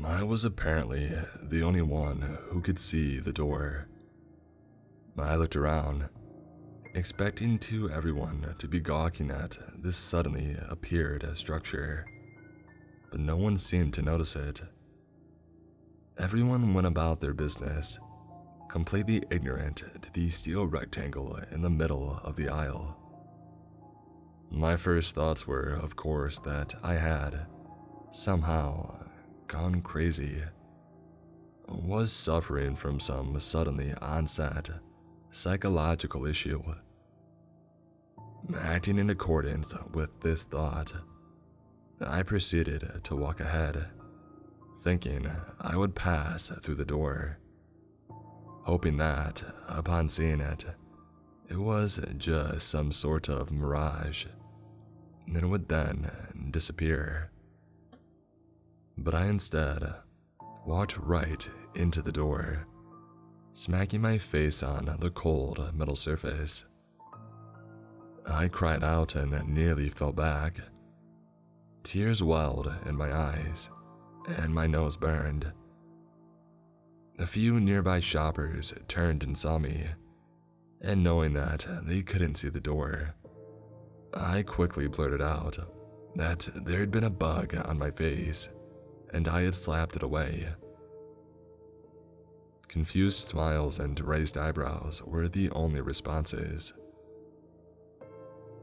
I was apparently the only one who could see the door. I looked around, expecting everyone to be gawking at this suddenly appeared structure, but no one seemed to notice it. Everyone went about their business, completely ignorant to the steel rectangle in the middle of the aisle. My first thoughts were, of course, that I had, somehow, gone crazy, was suffering from some suddenly onset psychological issue. Acting in accordance with this thought, I proceeded to walk ahead, thinking I would pass through the door, hoping that, upon seeing it, it was just some sort of mirage, and it would then disappear. But I instead walked right into the door, smacking my face on the cold metal surface. I cried out and nearly fell back. Tears welled in my eyes, and my nose burned. A few nearby shoppers turned and saw me, and knowing that they couldn't see the door, I quickly blurted out that there had been a bug on my face, and I had slapped it away. Confused smiles and raised eyebrows were the only responses.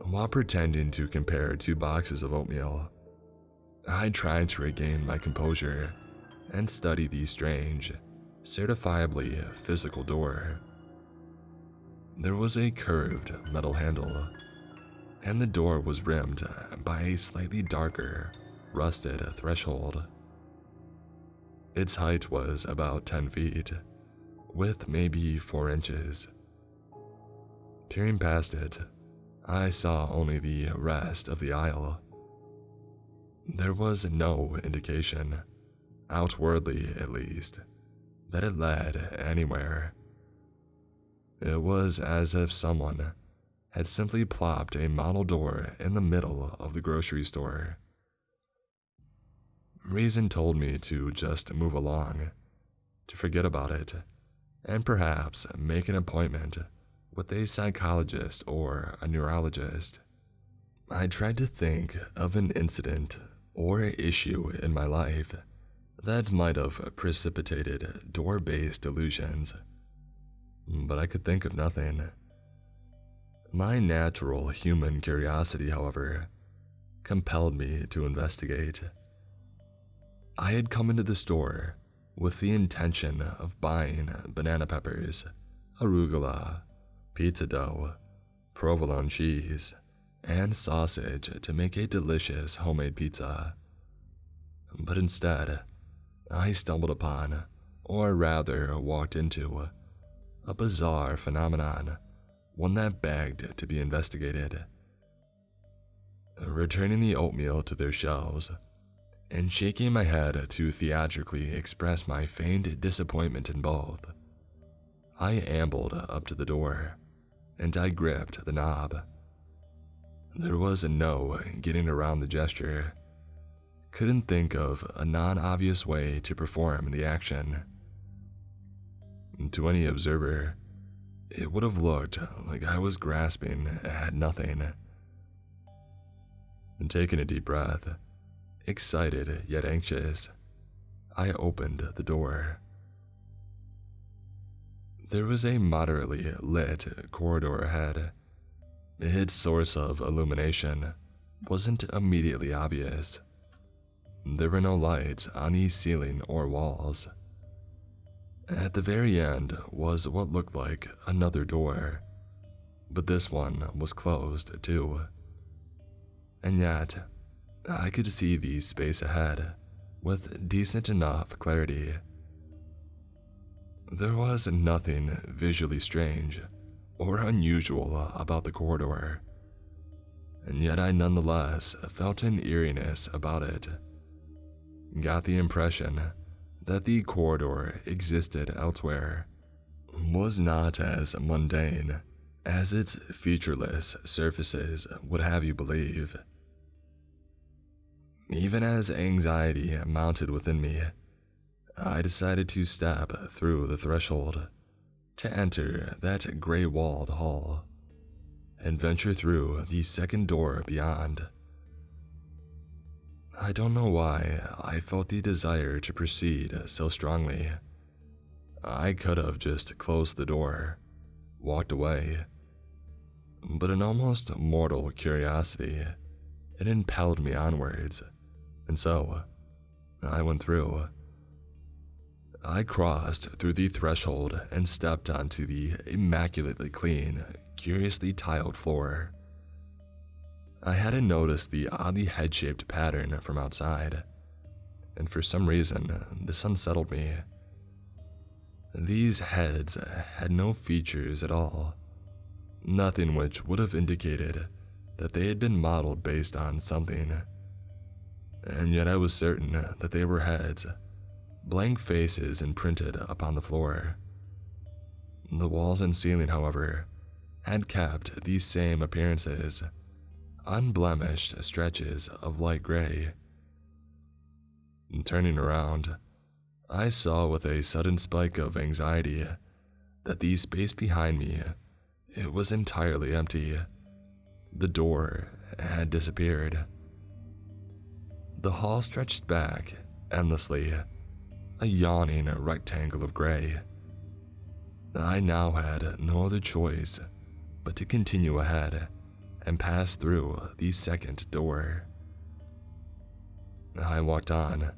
While pretending to compare 2 boxes of oatmeal, I tried to regain my composure and study the strange, certifiably physical door. There was a curved metal handle, and the door was rimmed by a slightly darker, rusted threshold. Its height was about 10 feet, width maybe 4 inches. Peering past it, I saw only the rest of the aisle. There was no indication, outwardly at least, that it led anywhere. It was as if someone had simply plopped a model door in the middle of the grocery store. Reason told me to just move along, to forget about it, and perhaps make an appointment with a psychologist or a neurologist. I tried to think of an incident or issue in my life that might have precipitated door-based delusions, but I could think of nothing. My natural human curiosity, however, compelled me to investigate. I had come into the store with the intention of buying banana peppers, arugula, pizza dough, provolone cheese, and sausage to make a delicious homemade pizza. But instead, I stumbled upon, or rather walked into, a bizarre phenomenon, one that begged to be investigated. Returning the oatmeal to their shelves, and shaking my head to theatrically express my feigned disappointment in both, I ambled up to the door, and I gripped the knob. There was no getting around the gesture. Couldn't think of a non-obvious way to perform the action. To any observer, it would have looked like I was grasping at nothing. And taking a deep breath, excited yet anxious, I opened the door. There was a moderately lit corridor ahead. Its source of illumination wasn't immediately obvious. There were no lights on the ceiling or walls. At the very end was what looked like another door, but this one was closed too. And yet, I could see the space ahead with decent enough clarity. There was nothing visually strange or unusual about the corridor, and yet I nonetheless felt an eeriness about it. Got the impression that the corridor existed elsewhere, was not as mundane as its featureless surfaces would have you believe. Even as anxiety mounted within me, I decided to step through the threshold to enter that gray-walled hall and venture through the second door beyond. I don't know why I felt the desire to proceed so strongly. I could have just closed the door, walked away, but an almost mortal curiosity, it impelled me onwards, and so I went through. I crossed through the threshold and stepped onto the immaculately clean, curiously tiled floor. I hadn't noticed the oddly head-shaped pattern from outside, and for some reason, this unsettled me. These heads had no features at all, nothing which would have indicated that they had been modeled based on something. And yet I was certain that they were heads, blank faces imprinted upon the floor. The walls and ceiling, however, had kept these same appearances, unblemished stretches of light gray. Turning around, I saw with a sudden spike of anxiety that the space behind me, it was entirely empty. The door had disappeared. The hall stretched back endlessly, a yawning rectangle of gray. I now had no other choice but to continue ahead and pass through the second door. I walked on,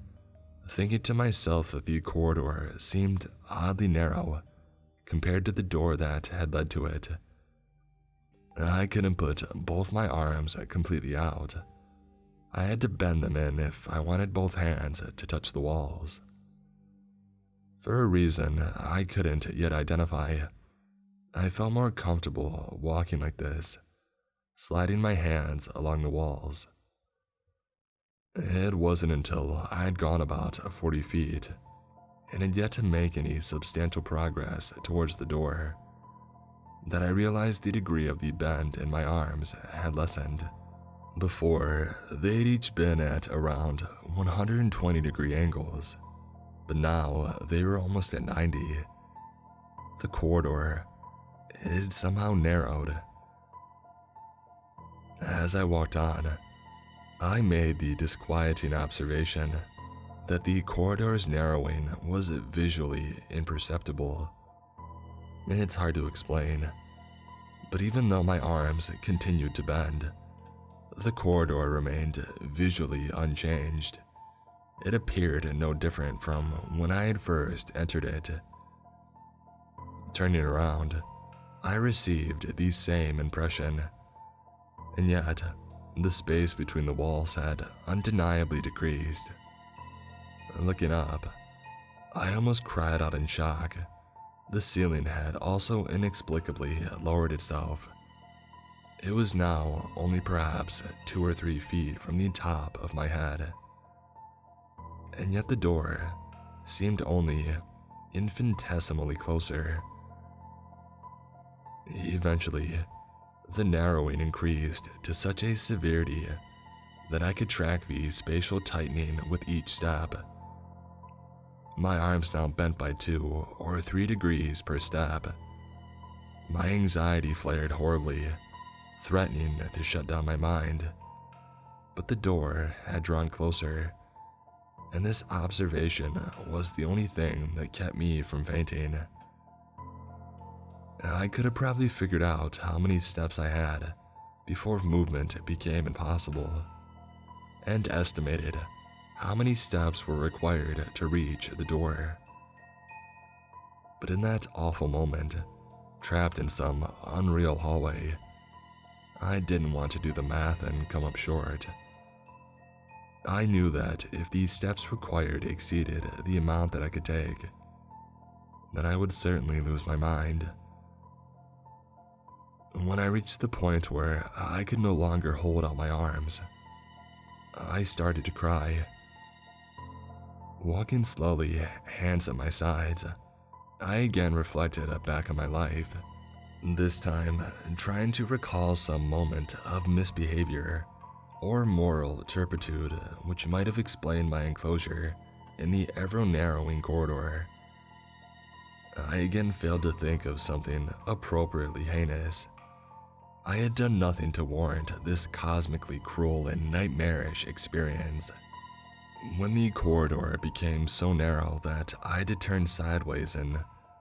thinking to myself that the corridor seemed oddly narrow compared to the door that had led to it. I couldn't put both my arms completely out. I had to bend them in if I wanted both hands to touch the walls. For a reason I couldn't yet identify, I felt more comfortable walking like this, sliding my hands along the walls. It wasn't until I had gone about 40 feet and had yet to make any substantial progress towards the door that I realized the degree of the bend in my arms had lessened. Before, they'd each been at around 120-degree angles, but now they were almost at 90. The corridor, it had somehow narrowed. As I walked on, I made the disquieting observation that the corridor's narrowing was visually imperceptible. It's hard to explain, but even though my arms continued to bend, the corridor remained visually unchanged. It appeared no different from when I had first entered it. Turning around, I received the same impression, and yet the space between the walls had undeniably decreased. Looking up, I almost cried out in shock. The ceiling had also inexplicably lowered itself. It was now only perhaps 2 or 3 feet from the top of my head. And yet the door seemed only infinitesimally closer. Eventually, the narrowing increased to such a severity that I could track the spatial tightening with each step. My arms now bent by 2 or 3 degrees per step. My anxiety flared horribly, threatening to shut down my mind. But the door had drawn closer, and this observation was the only thing that kept me from fainting. I could have probably figured out how many steps I had before movement became impossible, and estimated how many steps were required to reach the door. But in that awful moment, trapped in some unreal hallway, I didn't want to do the math and come up short. I knew that if these steps required exceeded the amount that I could take, then I would certainly lose my mind. When I reached the point where I could no longer hold out my arms, I started to cry. Walking slowly, hands at my sides, I again reflected back on my life, this time trying to recall some moment of misbehavior or moral turpitude which might have explained my enclosure in the ever-narrowing corridor. I again failed to think of something appropriately heinous. I had done nothing to warrant this cosmically cruel and nightmarish experience. When the corridor became so narrow that I had to turn sideways and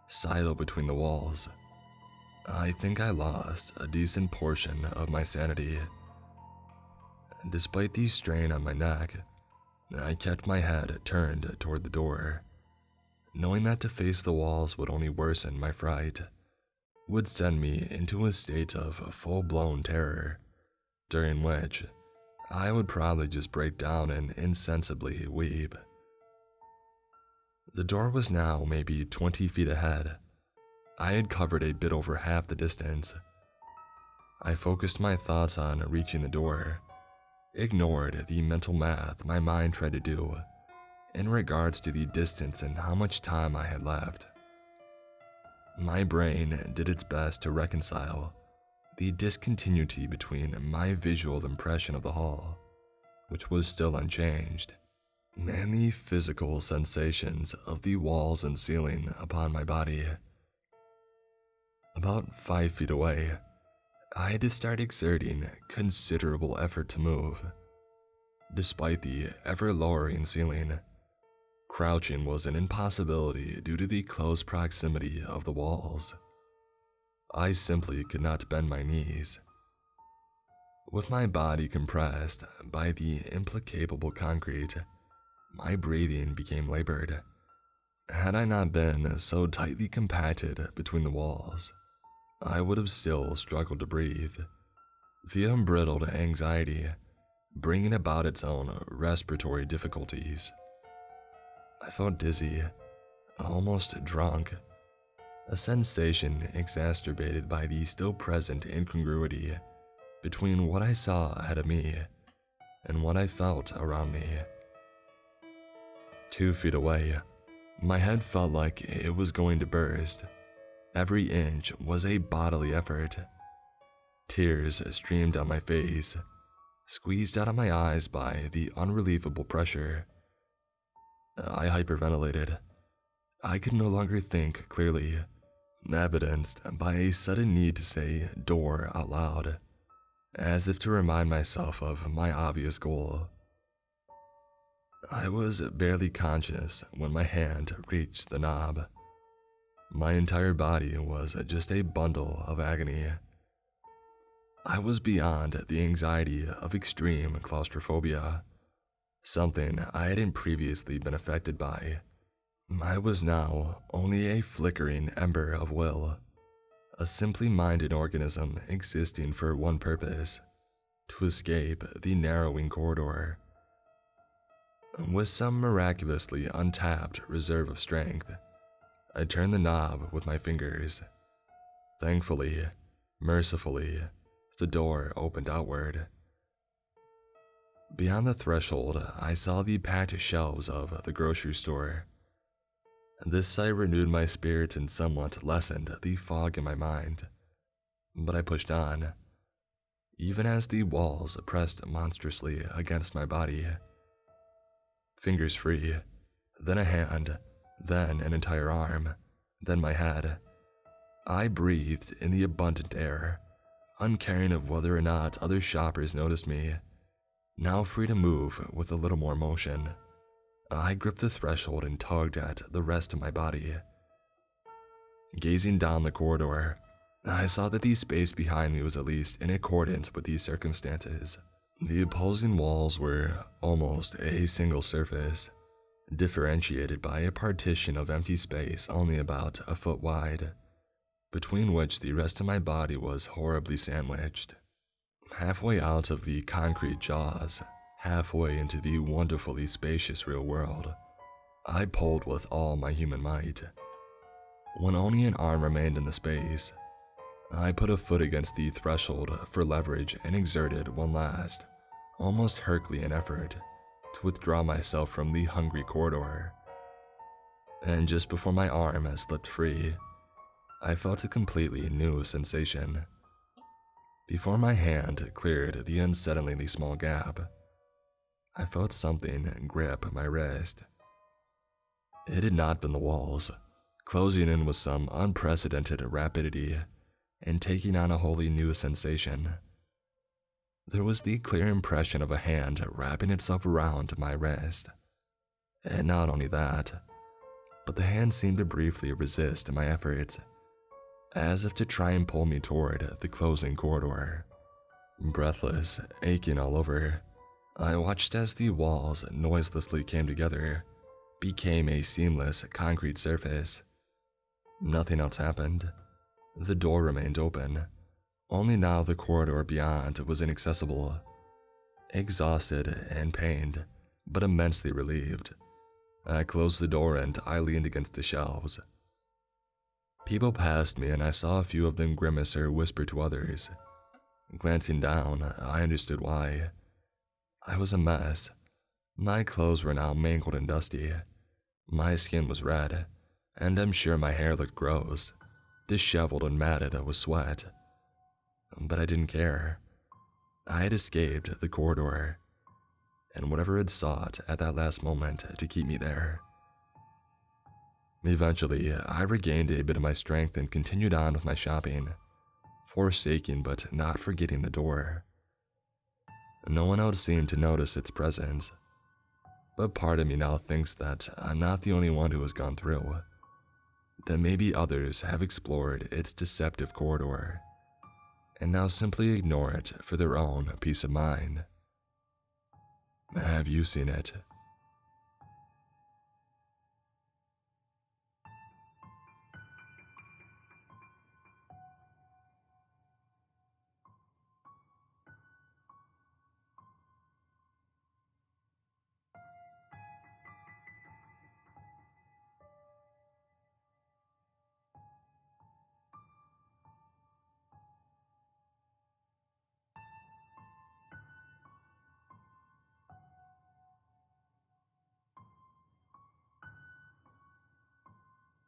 sidle between the walls, I think I lost a decent portion of my sanity. Despite the strain on my neck, I kept my head turned toward the door, knowing that to face the walls would only worsen my fright, would send me into a state of full-blown terror, during which I would probably just break down and insensibly weep. The door was now maybe 20 feet ahead. I had covered a bit over half the distance. I focused my thoughts on reaching the door, ignored the mental math my mind tried to do in regards to the distance and how much time I had left. My brain did its best to reconcile the discontinuity between my visual impression of the hall, which was still unchanged, and the physical sensations of the walls and ceiling upon my body. About 5 feet away, I had to start exerting considerable effort to move. Despite the ever-lowering ceiling, crouching was an impossibility due to the close proximity of the walls. I simply could not bend my knees. With my body compressed by the implacable concrete, my breathing became labored. Had I not been so tightly compacted between the walls, I would have still struggled to breathe, the unbridled anxiety bringing about its own respiratory difficulties. I felt dizzy, almost drunk, a sensation exacerbated by the still present incongruity between what I saw ahead of me and what I felt around me. 2 feet away, my head felt like it was going to burst. Every inch was a bodily effort. Tears streamed down my face, squeezed out of my eyes by the unrelievable pressure. I hyperventilated. I could no longer think clearly, evidenced by a sudden need to say "door" out loud, as if to remind myself of my obvious goal. I was barely conscious when my hand reached the knob. My entire body was just a bundle of agony. I was beyond the anxiety of extreme claustrophobia, something I hadn't previously been affected by. I was now only a flickering ember of will, a simply minded organism existing for one purpose: to escape the narrowing corridor. With some miraculously untapped reserve of strength, I turned the knob with my fingers. Thankfully, mercifully, the door opened outward. Beyond the threshold, I saw the packed shelves of the grocery store. This sight renewed my spirits and somewhat lessened the fog in my mind, but I pushed on, even as the walls pressed monstrously against my body. Fingers free, then a hand, then an entire arm, then my head. I breathed in the abundant air, uncaring of whether or not other shoppers noticed me. Now free to move with a little more motion, I gripped the threshold and tugged at the rest of my body. Gazing down the corridor, I saw that the space behind me was at least in accordance with these circumstances. The opposing walls were almost a single surface, differentiated by a partition of empty space only about a foot wide, between which the rest of my body was horribly sandwiched. Halfway out of the concrete jaws, halfway into the wonderfully spacious real world, I pulled with all my human might. When only an arm remained in the space, I put a foot against the threshold for leverage and exerted one last, almost Herculean effort to withdraw myself from the hungry corridor. And just before my arm slipped free, I felt a completely new sensation. Before my hand cleared the unsettlingly small gap, I felt something grip my wrist, It had not been the walls, closing in with some unprecedented rapidity and taking on a wholly new sensation. There was the clear impression of a hand wrapping itself around my wrist. And not only that, but the hand seemed to briefly resist my efforts, as if to try and pull me toward the closing corridor. Breathless, aching all over, I watched as the walls noiselessly came together, became a seamless concrete surface. Nothing else happened. The door remained open. Only now the corridor beyond was inaccessible. Exhausted and pained, but immensely relieved, I closed the door and I leaned against the shelves. People passed me and I saw a few of them grimace or whisper to others. Glancing down, I understood why. I was a mess. My clothes were now mangled and dusty. My skin was red, and I'm sure my hair looked gross, disheveled and matted with sweat. But I didn't care. I had escaped the corridor, and whatever had sought at that last moment to keep me there. Eventually, I regained a bit of my strength and continued on with my shopping, forsaking but not forgetting the door. No one else seemed to notice its presence, but part of me now thinks that I'm not the only one who has gone through, that maybe others have explored its deceptive corridor, and now simply ignore it for their own peace of mind. Have you seen it?